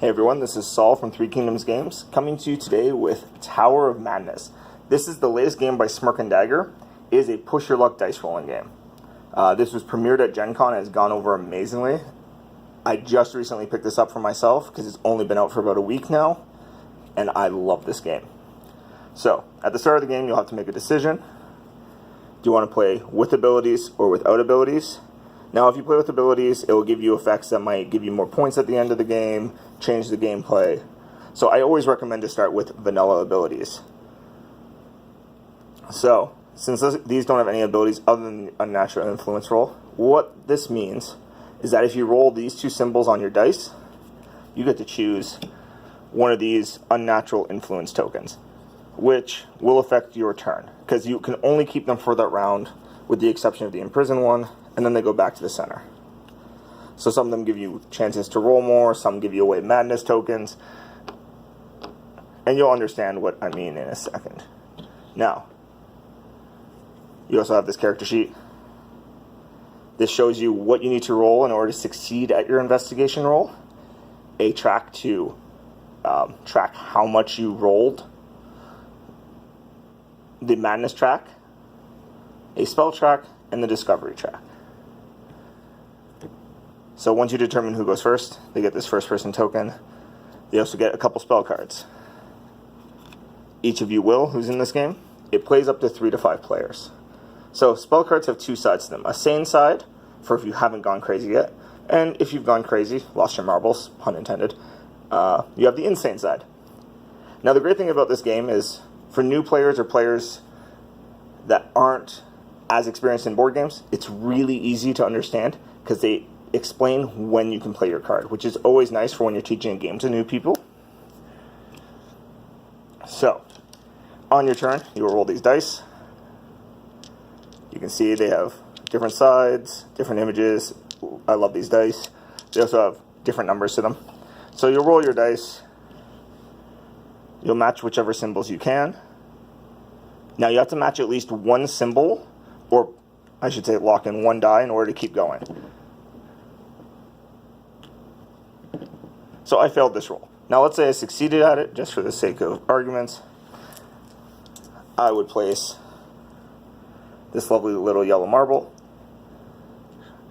Hey everyone, this is Saul from Three Kingdoms Games, coming to you today with Tower of Madness. This is the latest game by Smirk Dagger. It is a push your luck dice rolling game. This was premiered at Gen Con and has gone over amazingly. I just recently picked this up for myself because it's only been out for about a week now, and I love this game. So, at the start of the game, you'll have to make a decision. Do you want to play with abilities or without abilities? Now, if you play with abilities, it will give you effects that might give you more points at the end of the game, change the gameplay. So I always recommend to start with vanilla abilities. So, since these don't have any abilities other than the unnatural influence roll, what this means is that if you roll these two symbols on your dice, you get to choose one of these unnatural influence tokens, which will affect your turn, because you can only keep them for that round, with the exception of the imprisoned one, and then they go back to the center. So some of them give you chances to roll more, some give you away madness tokens, and you'll understand what I mean in a second. Now, you also have this character sheet. This shows you what you need to roll in order to succeed at your investigation roll, a track to track how much you rolled, the madness track, a spell track, and the discovery track. So once you determine who goes first, they get this first person token. They also get a couple spell cards. Each of you will, who's in this game. It plays up to 3 to 5 players. So spell cards have two sides to them. A sane side, for if you haven't gone crazy yet, and if you've gone crazy, lost your marbles, pun intended, you have the insane side. Now the great thing about this game is, for new players or players that aren't as experienced in board games, it's really easy to understand because they explain when you can play your card, which is always nice for when you're teaching a game to new people. So, on your turn, you will roll these dice. You can see they have different sides, different images. I love these dice. They also have different numbers to them. So you'll roll your dice. You'll match whichever symbols you can. Now you have to match at least one symbol, or I should say lock in one die in order to keep going. So I failed this roll. Now let's say I succeeded at it, just for the sake of arguments. I would place this lovely little yellow marble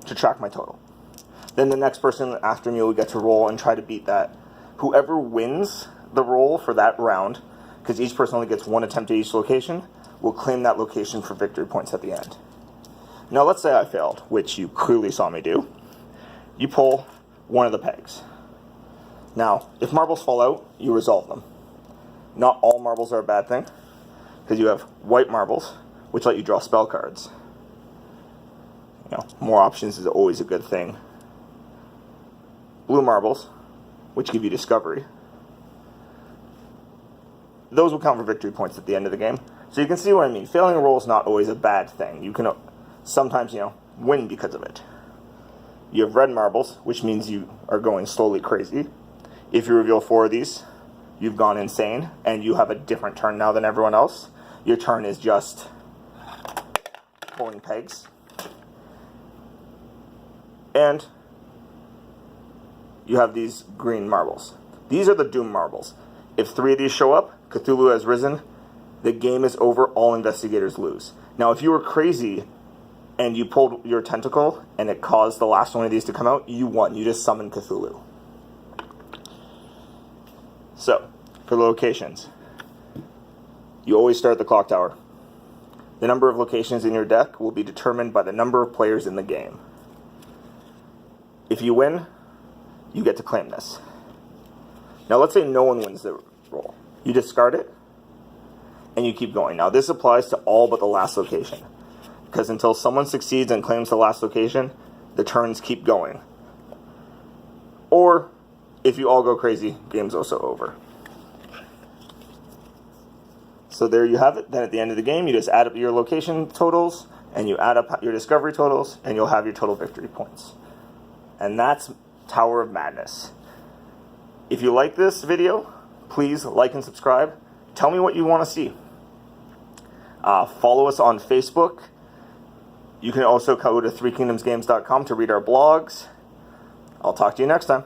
to track my total. Then the next person after me will get to roll and try to beat that. Whoever wins the roll for that round, because each person only gets one attempt at each location, will claim that location for victory points at the end. Now let's say I failed, which you clearly saw me do. You pull one of the pegs. Now, if marbles fall out, you resolve them. Not all marbles are a bad thing, because you have white marbles, which let you draw spell cards. You know, more options is always a good thing. Blue marbles, which give you discovery. Those will count for victory points at the end of the game. So you can see what I mean. Failing a roll is not always a bad thing. You can sometimes, win because of it. You have red marbles, which means you are going slowly crazy. If you reveal 4 of these, you've gone insane, and you have a different turn now than everyone else. Your turn is just pulling pegs. And you have these green marbles. These are the doom marbles. If 3 of these show up, Cthulhu has risen, the game is over, all investigators lose. Now, if you were crazy and you pulled your tentacle and it caused the last one of these to come out, you won. You just summoned Cthulhu. So, for the locations, you always start at the clock tower. The number of locations in your deck will be determined by the number of players in the game. If you win, you get to claim this. Now let's say no one wins the roll. You discard it, and you keep going. Now this applies to all but the last location, because until someone succeeds and claims the last location, the turns keep going. Or, if you all go crazy, game's also over. So there you have it. Then at the end of the game, you just add up your location totals, and you add up your discovery totals, and you'll have your total victory points. And that's Tower of Madness. If you like this video, please like and subscribe. Tell me what you want to see. Follow us on Facebook. You can also go to threekingdomsgames.com to read our blogs. I'll talk to you next time.